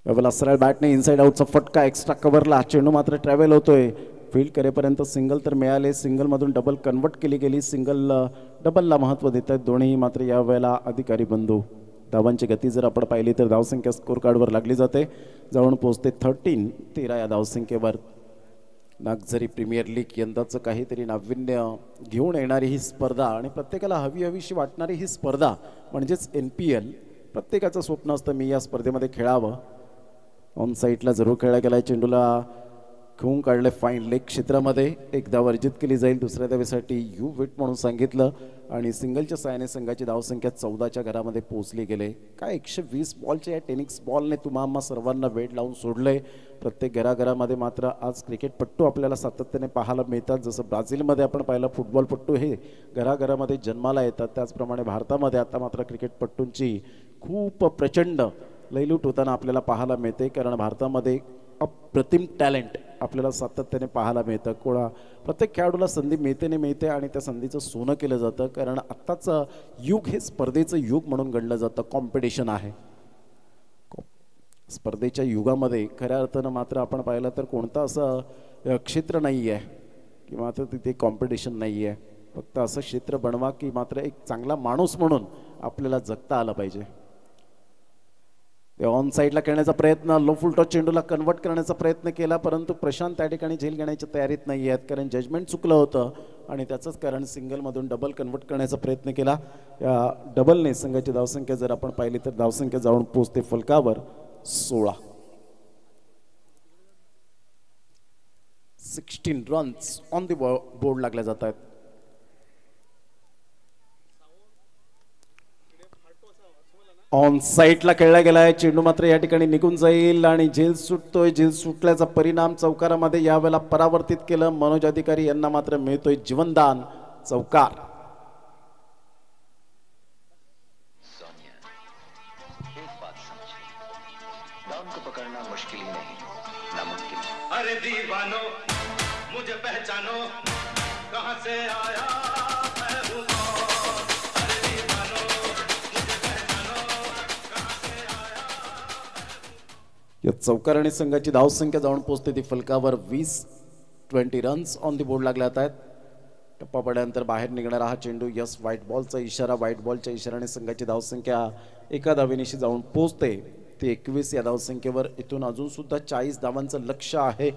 यावेळेला सरळ बॅटने इनसाइड आउटचा फटका एक्स्ट्रा कव्हरला. चेंडू मात्र ट्रॅव्हल होतोय. फील्ड करेपर्यंत सिंगल तर मिळाले. सिंगलमधून डबल कन्वर्ट केली गेली. सिंगल डबलला महत्त्व देत आहेत दोन्ही. मात्र यावेळेला अधिकारी बंधू. धावांची गती जर आपण पाहिली तर धावसंख्या स्कोर कार्डवर लागली जाते. जाऊन पोहोचते 13 या धावसंख्येवर. नागझरी प्रीमियर लीग यंदाचं काहीतरी नाविन्य घेऊन येणारी ही स्पर्धा आणि प्रत्येकाला हवीशी वाटणारी ही स्पर्धा म्हणजेच NPL. प्रत्येकाचं स्वप्न असतं मी या स्पर्धेमध्ये खेळावं. ऑन साईडला जरूर खेळला गेला. चेंडूला खेळून काढले फाईन लेग क्षेत्रामध्ये. एक धाव अर्जित केली जाईल. दुसऱ्या धावेसाठी यू वेट म्हणून सांगितलं आणि सिंगलच्या साहाय्याने संघाची धावसंख्या 14च्या घरामध्ये पोहोचली गेले. काय 120 बॉलच्या या टेनिस बॉलने तुम्हा सर्वांना वेट लावून सोडलंय. प्रत्येक घराघरामध्ये मात्र आज क्रिकेटपट्टू आपल्याला सातत्याने पाहायला मिळतात. जसं ब्राझीलमध्ये आपण पाहिलं फुटबॉलपट्टू हे घराघरामध्ये जन्माला येतात, त्याचप्रमाणे भारतामध्ये आता मात्र क्रिकेटपट्टूंची खूप प्रचंड लयलूट होताना आपल्याला पाहायला मिळते. कारण भारतामध्ये अप्रतिम टॅलेंट आपल्याला सातत्याने पाहायला मिळतं. प्रत्येक खेळाडूला संधी मिळते आणि त्या संधीचं सोनं केलं जातं. कारण आत्ताचं युग हे स्पर्धेचं युग म्हणून गणलं जातं. कॉम्पिटिशन आहे. स्पर्धेच्या युगामध्ये खऱ्या अर्थानं मात्र आपण पाहिलं तर कोणतं असं क्षेत्र नाही आहे की मात्र तिथे कॉम्पिटिशन नाही आहे. फक्त असं क्षेत्र बनवा की मात्र एक चांगला माणूस म्हणून आपल्याला जगता आलं पाहिजे. ते ऑन साईडला खेळण्याचा प्रयत्न, लो फुलटॉस चेंडूला कन्वर्ट करण्याचा प्रयत्न केला, परंतु प्रशांत त्या ठिकाणी झेल घेण्याच्या तयारीत नाही आहेत. कारण जजमेंट चुकलं होतं आणि त्याचंच कारण सिंगलमधून डबल कन्वर्ट करण्याचा प्रयत्न केला. या डबलने संघाची धावसंख्या जर आपण पाहिली तर धावसंख्या जाऊन पोहोचते फलकावर 16. 16 रन्स ऑन द बोर्ड लागल्या जात आहेत. ऑन साईडला खेळला गेलाय. चेंडू मात्र या ठिकाणी निघून जाईल आणि झेल सुटतोय. झेल सुटल्याचा परिणाम चौकारामध्ये यावेळेला परावर्तित केलं. मनोज अधिकारी यांना मात्र मिळतोय जीवनदान चौकार. मुश्किल ही नहीं नामुमकिन है। अरे दीवानो मुझे पहचानो कहां से आया मैं हूं कौन। अरे दीवानो मुझे पहचानो कहां से आया। या चौकार आणि संघाची धावसंख्या जाऊन पोहोचते ती फलकावर 20 रन्स ऑन दी बोर्ड लागले आहेत. टप्पा पडल्यानंतर बाहेर निघणारा हा चेंडू यस व्हाईट बॉलचा इशारा. व्हाईट बॉलच्या इशाऱ्याने संघाची धावसंख्या एका धावेनिशी जाऊन पोहोचते ती 21 या धावसंख्येवर. इथून अजून सुद्धा 40 धावांचं लक्ष आहे.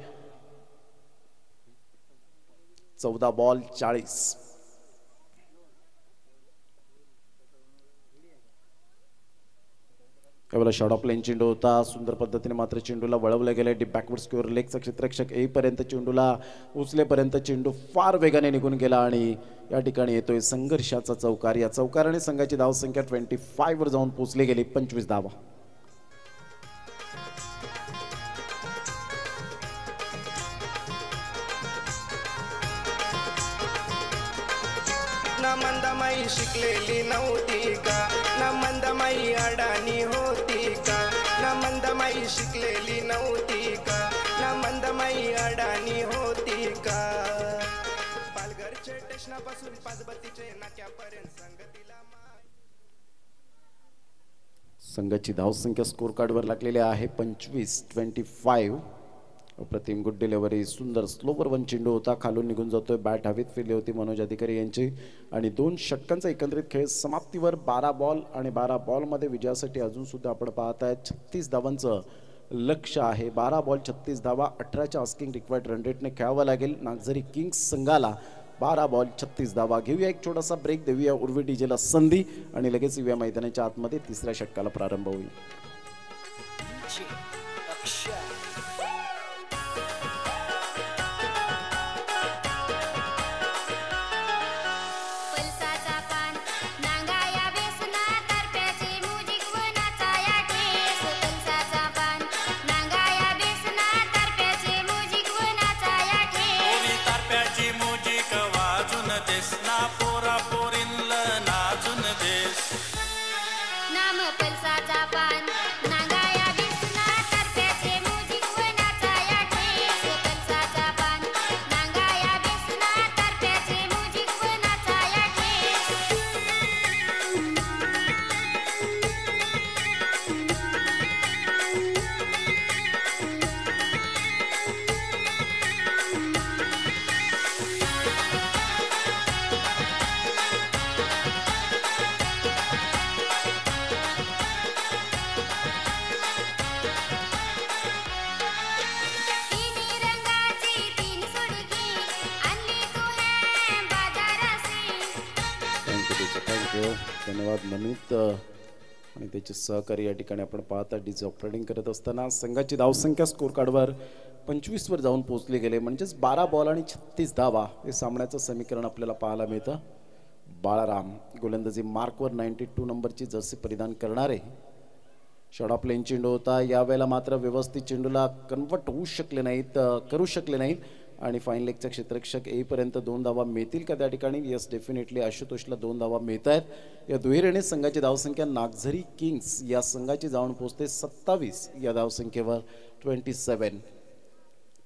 14 बॉल 40. केवळ शॉट ऑफ लेन चेंडू होता. सुंदर पद्धतीने मात्र चेंडूला वळवलं गेले. डीप बॅकवर्ड स्क्वेअर लेगचा क्षेत्ररक्षक येईपर्यंत चेंडूला उचलेपर्यंत चेंडू फार वेगाने निघून गेला आणि या ठिकाणी येतोय संघर्षाचा चौकार. या चौकाराने संघाची धावसंख्या 25 वर जाऊन पोहोचली गेली. 25 धावा. ना मंदमाई शिकलेली नव्हती का, ना मंदमाई अडाणी होती का, ना मंदमाई शिकलेली नव्हती का, ना मंदमाई अडाणी होती का. पालघरचे स्टेशनापासून पाचबत्तीचे नाक्यापर्यंत संगतीला संघाची धावसंख्या स्कोर कार्डवर लागलेली आहे 25. अप्रतिम गुड डिलिव्हरी. सुंदर स्लोवर वन चेंडू होता. खालून निघून जातोय. बॅट हवेत फिरली होती मनोज अधिकारी यांची आणि 2 षटकांचा एकत्रित खेळ समाप्तीवर. 12 बॉल आणि 12 बॉलमध्ये विजयासाठी अजून सुद्धा आपण पाहत आहे 36 धावांचं लक्ष आहे. 12 बॉल 36 धावा. 18च्या आस्किंग रिक्वायर्ड रन रेटने खेळावं लागेल नागझरी किंग्स संघाला. 12 बॉल 36 धावा. घेऊया एक छोटासा ब्रेक. देऊया उर्वी डीजेला संधी आणि लगेच येऊया मैदानाच्या आतमध्ये. तिसऱ्या षटकाला प्रारंभ होईल. धन्यवाद नमित आणि त्याचे सहकारी. या ठिकाणी आपण पाहता डीजे ऑपरेटिंग करत असताना संघाची धावसंख्या स्कोर कार्डवर 25 वर जाऊन पोहोचले गेले. म्हणजेच 12 बॉल आणि 36 धावा हे सामन्याचं समीकरण आपल्याला पाहायला मिळतं. बाळाराम गोलंदाजी मार्कवर 92 नंबरची जर्सी परिधान करणारे. शॉट ऑफ लेन चेंडू होता. यावेळेला मात्र व्यवस्थित चेंडूला कन्वर्ट होऊ शकले नाहीत, करू शकले नाहीत आणि फाईन लेगचा क्षेत्ररक्षक येईपर्यंत 2 धावा मिळतील का त्या ठिकाणी. यस डेफिनेटली आशुतोषला 2 धावा मिळत आहेत. या दुहेरीने संघाची धावसंख्या नागझरी किंग्स या संघाची जाऊन पोहोचते 27 या धावसंख्येवर. 27.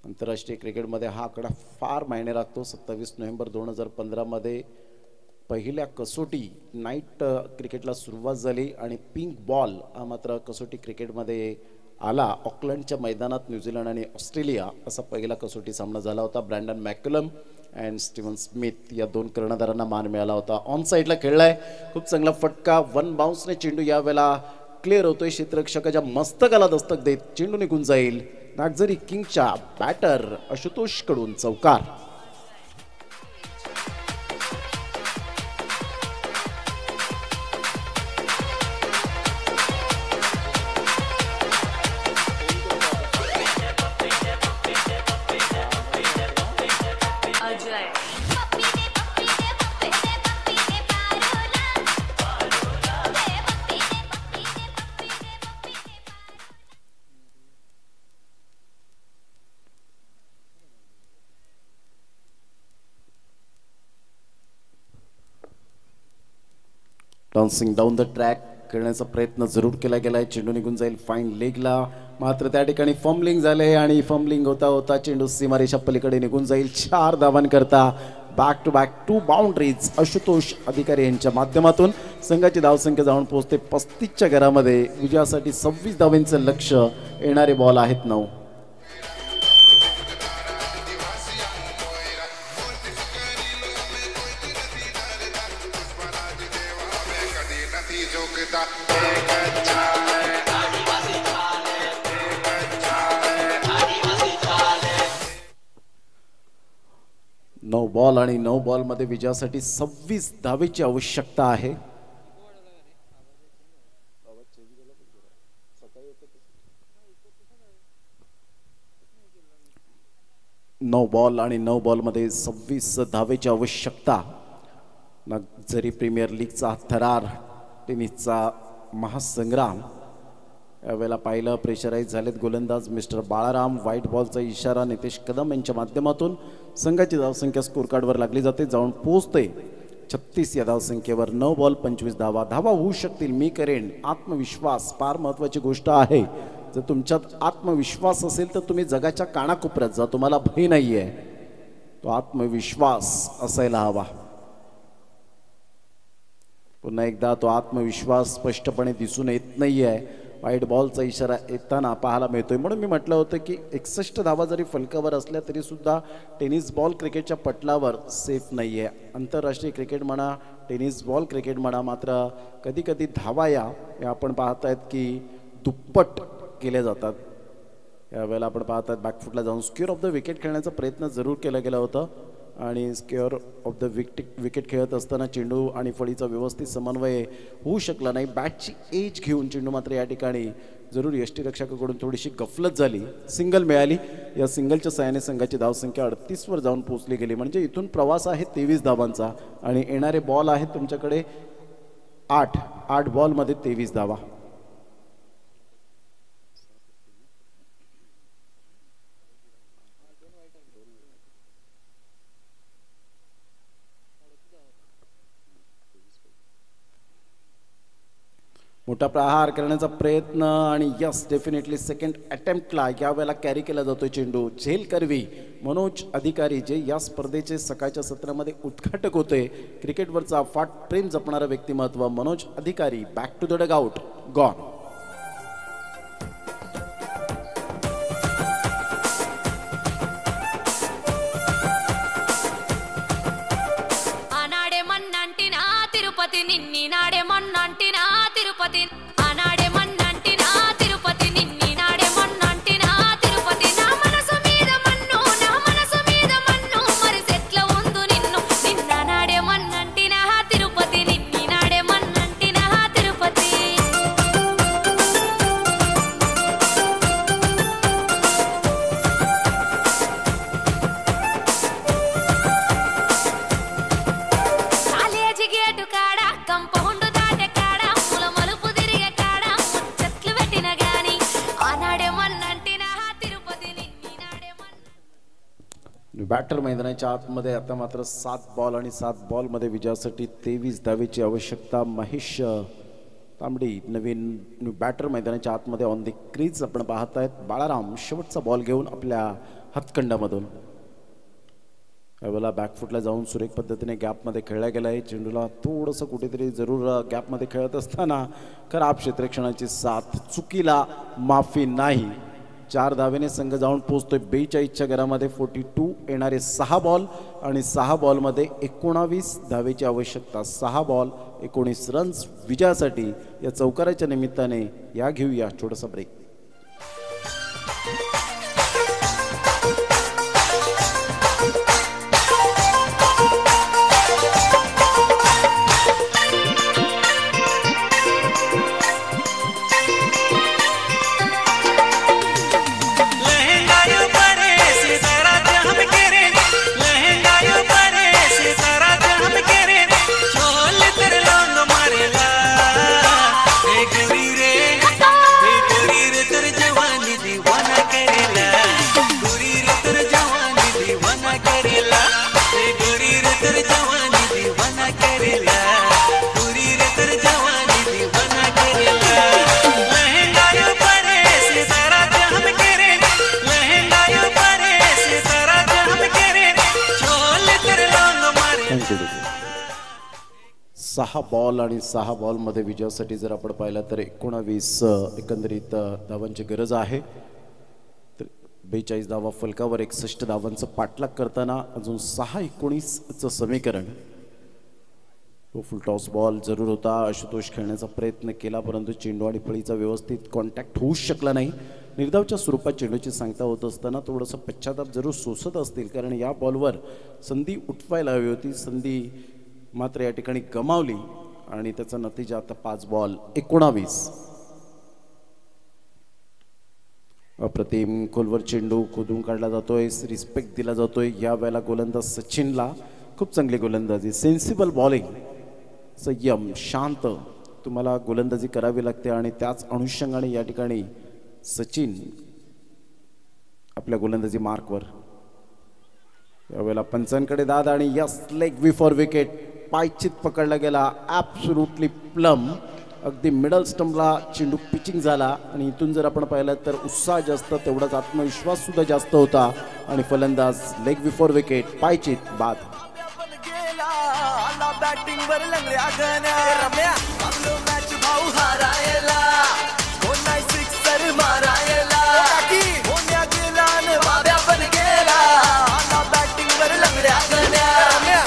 आंतरराष्ट्रीय क्रिकेटमध्ये हा आकडा फार मायने राखतो. 27 नोव्हेंबर 2015 मध्ये पहिल्या कसोटी नाईट क्रिकेटला सुरुवात झाली आणि पिंक बॉल हा मात्र कसोटी क्रिकेटमध्ये आला. ऑकलंडच्या मैदानात न्यूझीलंड आणि ऑस्ट्रेलिया असा पहिला कसोटी सामना झाला होता. ब्रँडन मॅकलम अँड स्टीव्हन स्मिथ या 2 कर्णधारांना मान मिळाला होता. ऑन साईडला खेळलाय. खूप चांगला फटका. 1 बाउन्सने चेंडू यावेळेला क्लिअर होतोय. क्षेत्ररक्षकाच्या मस्तकाला दस्तक देत चेंडू निघून जाईल. नागझरी किंग्सच्या बॅटर आशुतोष कडून चौकार. डान्सिंग डाऊन द ट्रॅक खेळण्याचा प्रयत्न जरूर केला गेलाय. चेंडू निघून जाईल फाईन लेगला. मात्र त्या ठिकाणी फंबलिंग झाले आणि फंबलिंग होता होता चेंडू सीमारेषा पलीकडे निघून जाईल. 4 धावांकरता back to back 2 boundaries Ashutosh Adhikari यांच्या माध्यमातून संघाची धावसंख्या जाऊन पोहोचते 35च्या घरामध्ये. विजयासाठी 26 धावांचं लक्ष. येणारे बॉल आहेत 9. नऊ बॉल आणि 9 बॉलमध्ये विजयासाठी 26 धावेची आवश्यकता आहे. 9 बॉल आणि 9 बॉलमध्ये 26 धावेची आवश्यकता. जरी प्रीमियर लीगचा थरार, टेनिसचा महासंग्राम. यावेळेला पाहिलं प्रेशराईज झालेत गोलंदाज मिस्टर बाळाराम. व्हाईट बॉलचा इशारा नितेश कदम यांच्या माध्यमातून संघाची धावसंख्या स्कोर कार्डवर लागली जाते. जाऊन पोहोचते 36 या धावसंख्येवर. 9 बॉल 25 धावा. धावा होऊ शकतील, मी करेन. आत्मविश्वास फार महत्त्वाची गोष्ट आहे. जर तुमच्यात आत्मविश्वास असेल तर तुम्ही जगाच्या कानाकोपऱ्यात जा. तुम्हाला भय नाही आहे, तो आत्मविश्वास असायला हवा. पुन्हा एकदा तो आत्मविश्वास स्पष्टपणे दिसून येत नाही आहे. वाईट बॉलचा इशारा येताना पाहायला मिळतोय. म्हणून मी म्हटलं होतं की 61 धावा जरी फलकावर असल्या तरी सुद्धा टेनिस बॉल क्रिकेटच्या पटलावर सेफ नाही आहे. आंतरराष्ट्रीय क्रिकेट म्हणा, टेनिस बॉल क्रिकेट म्हणा, मात्र कधी कधी धावा या आपण पाहत आहेत की दुप्पट केल्या जातात. यावेळेला आपण पाहतात बॅकफुटला जाऊन स्क्वेअर ऑफ द विकेट खेळण्याचा प्रयत्न जरूर केला गेला होता आणि स्क्वेअर ऑफ द विकेट खेळत असताना चेंडू आणि फळीचा व्यवस्थित समन्वय होऊ शकला नाही. बॅटची एज घेऊन चेंडू मात्र या ठिकाणी जरूर यष्टीरक्षकाकडून थोडीशी गफलत झाली. सिंगल मिळाली. या सिंगलच्या साहाय्याने संघाची धावसंख्या 38वर जाऊन पोहोचली गेली. म्हणजे इथून प्रवास आहे 23 धावांचा आणि येणारे बॉल आहेत तुमच्याकडे 8 बॉलमध्ये 23 धावा. मोठा प्रहार करण्याचा प्रयत्न आणि यस डेफिनेटली सेकंड अटेम्प्टला यावेळेला कॅरी केला जातोय चेंडू. झेल करवी मनोज अधिकारी जे या स्पर्धेचे सकाळच्या सत्रामध्ये उद्घाटक होते. क्रिकेटवरचा अफाट प्रेम जपणारा व्यक्तिमत्व Manoj Adhikari. Back to the dugout. Gone. Tirupati నిన్ని నాడే మొన్నంటినా తిరుపతి ఆనాడే మొన్నంటినా తిరుపతి నిన్ని నాడే మొన్నంటినా తిరుపతి నా మనసు మీద మన్ను మరి సెట్ల ఉందు నిన్ను నిన్న నాడే మొన్నంటినా తిరుపతి నిన్ని నాడే మొన్నంటినా తిరుపతి. కాలేజీ గేటు కాడ కంపౌండ్ దాటే కాడ ముల మలుపు తిరిగే కాడ ముచ్చట్లు పెట్టిన గాని ఆనాడే మొన్నంటినా తిరుపతి నిన్ని నాడే बॅटर मैदानाच्या आतमध्ये आता मात्र 7 बॉल आणि 7 बॉलमध्ये विजयासाठी 23 धावेची आवश्यकता. महेश तांबडी नवीन बॅटर मैदानाच्या आतमध्ये ऑन द क्रीज आपण पाहत आहेत. बाळाराम शेवटचा बॉल घेऊन आपल्या हातखंडामधून. यावेळेला बॅकफुटला जाऊन सुरेख पद्धतीने गॅपमध्ये खेळला गेला आहे. चेंडूला थोडंसं कुठेतरी जरूर गॅपमध्ये खेळत असताना खराब क्षेत्ररक्षणाची साथ. चुकीला माफी नाही. 4 धावेने संघ जाऊन पोहोचतोय 42च्या घरामध्ये. 42. येणारे 6 बॉल आणि 6 बॉलमध्ये 19 धावेची आवश्यकता. 6 बॉल 19 रन्स विजयासाठी. या चौकाराच्या निमित्ताने या घेऊया छोटासा ब्रेक. रे 6 बॉल आणि 6 बॉलमध्ये विजयासाठी जर आपण पाहिलं तर 19 एकंदरीत धावांची गरज आहे. 42 धावा फलकावर 61 धावांचं पाठलाग करताना अजून 6-19चं समीकरण. तो फुल टॉस बॉल जरूर होता. आशुतोष खेळण्याचा प्रयत्न केला परंतु चेंडू आणि फळीचा व्यवस्थित कॉन्टॅक्ट होऊच शकला नाही. निर्धावच्या स्वरूपात चेंडूची सांगता होत असताना थोडंसं पश्चाताप जरूर सोसत असतील कारण या बॉलवर संधी उठवायला हवी होती. संधी मात्र या ठिकाणी गमावली आणि त्याचा नतीजा आता 5 बॉल 19. अप्रतिम खोलवर चेंडू खोदून काढला जातोय. रिस्पेक्ट दिला जातोय या वेळेला गोलंदाज सचिनला. खूप चांगली गोलंदाजी. Sensible bowling. संयम शांत तुम्हाला गोलंदाजी करावी लागते आणि त्याच अनुषंगाने या ठिकाणी सचिन आपल्या गोलंदाजी मार्कवर. यावेळेला पंचांकडे दाद आणि यस लेग बिफोर विकेट. पायचित पकडला गेला. Absolutely plum. अगदी मिडल स्टंपला चेंडू पिचिंग झाला आणि इथून जर आपण पाहिलं तर उत्साह जास्त तेवढाच आत्मविश्वास सुद्धा जास्त होता आणि फलंदाज लेग बिफोर विकेट पायचित बाद. बॅटिंग वर लंगड्या गण्या रम्या आपलं मॅच भाऊ हारायला कोण नाही सिक्सर मारायला कोण्या गेला न बाब्या पण गेला आला बॅटिंग वर लंगड्या गण्या रम्या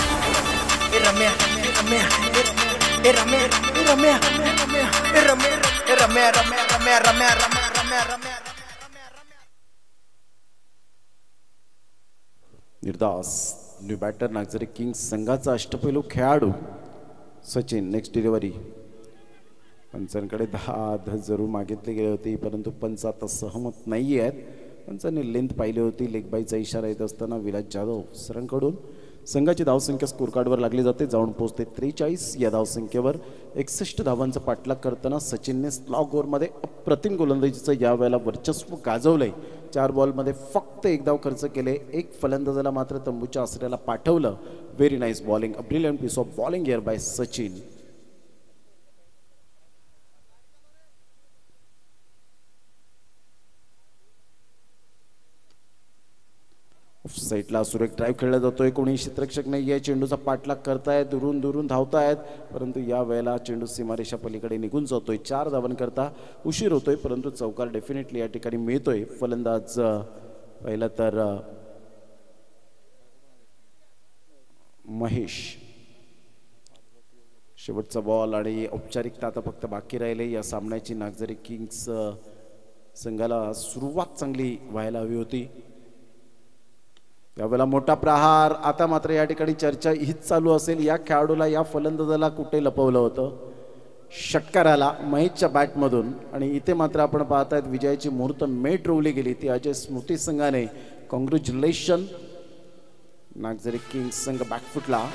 रम्या रम्या रम्या रम्या रम्या रम्या रम्या रम्या रम्या रम्या. निर्दास न्यू बॅटर नागझरी किंग्स संघाचा अष्टपैलू खेळाडू सचिन. Next delivery. पंचांकडे 10 जरूर मागितली गेली होती परंतु पंच आता सहमत नाही आहेत. पंचांनी लेंथ पाहिली होती. लेग बायचा इशारा येत असताना विलास जाधव सरांकडून संघाची धावसंख्या स्कोर कार्डवर लागली जाते. जाऊन पोहोचते 43. या धावसंख्येवर 61 धावांचा पाठलाग करताना सचिनने स्लॉग ओव्हरमध्ये अप्रतिम गोलंदाजीचं या वेळेला वर्चस्व गाजवलंय. 4 बॉलमध्ये फक्त 1 धाव खर्च केले. 1 फलंदाजाला मात्र तंबूच्या आसऱ्याला पाठवलं. Very nice bowling. A brilliant piece of bowling here by Sachin. साईडला सुरेख ड्राईव्ह खेळला जातोय. कोणी क्षेत्ररक्षक नाही आहे. चेंडूचा पाठलाग करतायत. दुरून धावतायत परंतु या वेळेला चेंडू सीमारेषा पलीकडे निघून जातोय. 4 धावांकरता उशीर होतोय परंतु चौकार डेफिनेटली या ठिकाणी मिळतोय. फलंदाज पहिला तर महेश. शेवटचा बॉल आणि औपचारिकता आता फक्त बाकी राहिले या सामन्याची. नागझरी किंग्स संघाला सुरुवात चांगली व्हायला हवी होती. यावेळेला मोठा प्रहार. आता मात्र या ठिकाणी चर्चा हीच चालू असेल या खेळाडूला या फलंदाजाला कुठे लपवलं होतं. षटकार आला महेशच्या बॅटमधून आणि इथे मात्र आपण पाहतायत विजयाची मुहूर्त मेट रोवली गेली ती अजय स्मृती संघाने. कॉंग्रॅच्युलेशन. नागझरी किंग्स संघ बॅकफुटला.